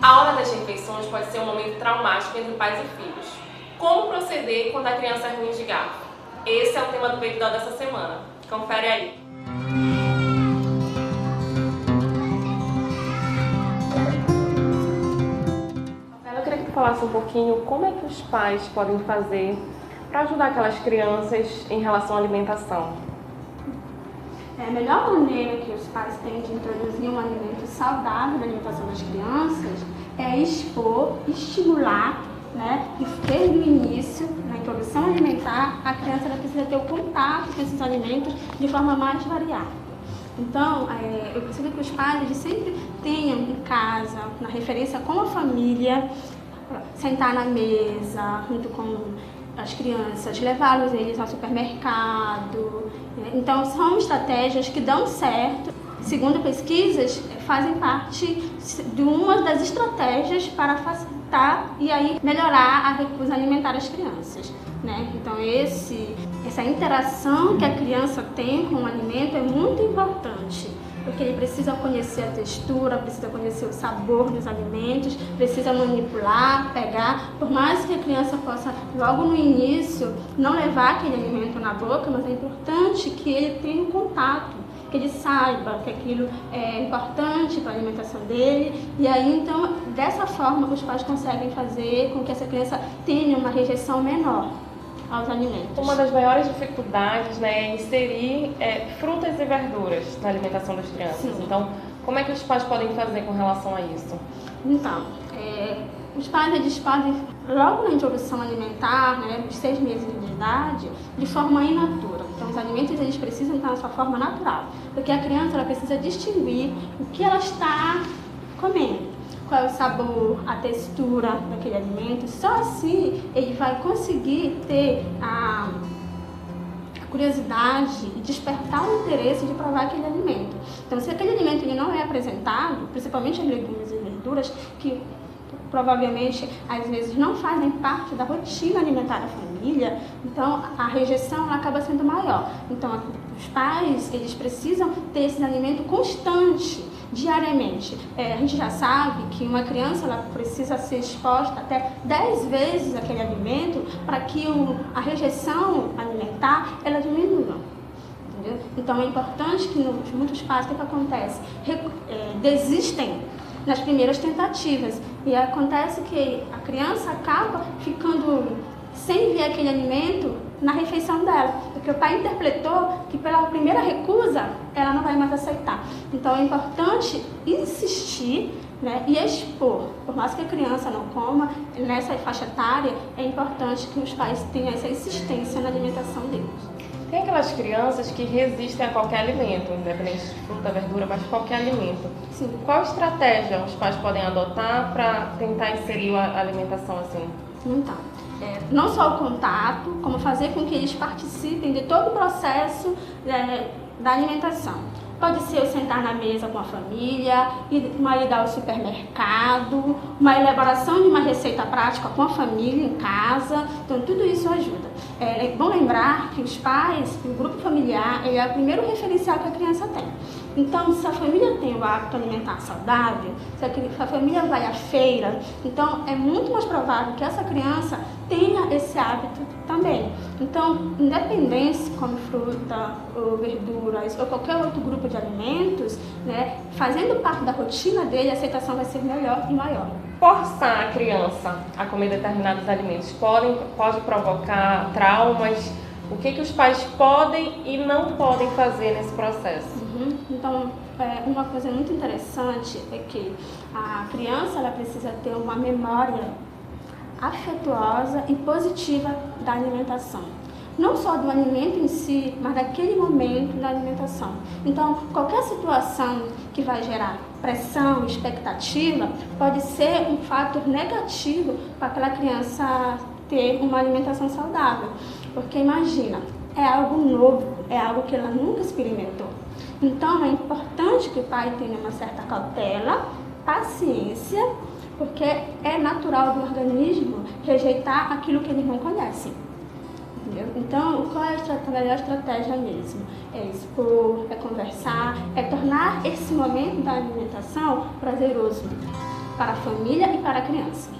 A hora das refeições pode ser um momento traumático entre pais e filhos. Como proceder quando a criança é ruim de garfo? Esse é o tema do Peito Dó dessa semana. Confere aí. Eu queria que tu falasse um pouquinho como é que os pais podem fazer para ajudar aquelas crianças em relação à alimentação. A melhor maneira que os pais têm de introduzir um alimento saudável na alimentação das crianças é expor, estimular, e desde o início, na introdução alimentar, a criança ela precisa ter o contato com esses alimentos de forma mais variada. Então, eu preciso que os pais eles sempre tenham em casa, na referência com a família, sentar na mesa, junto com as crianças, levá-los eles ao supermercado. Então, são estratégias que dão certo. Segundo pesquisas, fazem parte de uma das estratégias para facilitar e aí melhorar a recusa alimentar das crianças. Então, essa interação que a criança tem com o alimento é muito importante, porque ele precisa conhecer a textura, precisa conhecer o sabor dos alimentos, precisa manipular, pegar. Por mais que a criança possa, logo no início, não levar aquele alimento na boca, mas é importante que ele tenha um contato, que ele saiba que aquilo é importante para a alimentação dele. E aí, então, dessa forma, os pais conseguem fazer com que essa criança tenha uma rejeição menor aos alimentos. Uma das maiores dificuldades é inserir frutas e verduras na alimentação das crianças. Sim. Então, como é que os pais podem fazer com relação a isso? Então, os pais eles podem, logo na introdução alimentar, dos 6 meses de idade, de forma in natura. Então, os alimentos eles precisam estar na sua forma natural, porque a criança ela precisa distinguir o que ela está comendo. Qual é o sabor, a textura daquele alimento. Só assim ele vai conseguir ter a curiosidade e despertar o interesse de provar aquele alimento. Então, se aquele alimento ele não é apresentado, principalmente as legumes e verduras, que provavelmente às vezes não fazem parte da rotina alimentar da família, então a rejeição ela acaba sendo maior. Então, os pais eles precisam ter esse alimento constante, diariamente. A gente já sabe que uma criança ela precisa ser exposta até 10 vezes aquele alimento para que a rejeição alimentar ela diminua. Entendeu? Então é importante que muitos pais, o que acontece? Desistem nas primeiras tentativas e acontece que a criança acaba ficando sem ver aquele alimento na refeição dela, porque o pai interpretou que pela primeira recusa ela não vai mais aceitar. Então é importante insistir e expor. Por mais que a criança não coma, nessa faixa etária é importante que os pais tenham essa insistência na alimentação deles. Tem aquelas crianças que resistem a qualquer alimento, independente de fruta, verdura, mas qualquer alimento. Sim. Qual estratégia os pais podem adotar para tentar inserir a alimentação assim? Então, não só o contato, como fazer com que eles participem de todo o processo da alimentação. Pode ser eu sentar na mesa com a família, uma ida ao supermercado, uma elaboração de uma receita prática com a família em casa. Então, tudo isso ajuda. É bom lembrar que os pais, o grupo familiar, é o primeiro referencial que a criança tem. Então, se a família tem o hábito alimentar saudável, se a família vai à feira, então é muito mais provável que essa criança tenha esse hábito também. Então, independente se come fruta ou verduras ou qualquer outro grupo de alimentos, fazendo parte da rotina dele, a aceitação vai ser melhor e maior. Forçar a criança a comer determinados alimentos pode provocar traumas. O que os pais podem e não podem fazer nesse processo? Então, uma coisa muito interessante é que a criança ela precisa ter uma memória afetuosa e positiva da alimentação. Não só do alimento em si, mas daquele momento da alimentação. Então, qualquer situação que vai gerar pressão, expectativa, pode ser um fator negativo para aquela criança ter uma alimentação saudável. Porque imagina, é algo novo, é algo que ela nunca experimentou. Então é importante que o pai tenha uma certa cautela, paciência, porque é natural do organismo rejeitar aquilo que ele não conhece. Entendeu? Então, qual é a melhor estratégia mesmo? É expor, é conversar, é tornar esse momento da alimentação prazeroso. para a família e para a criança.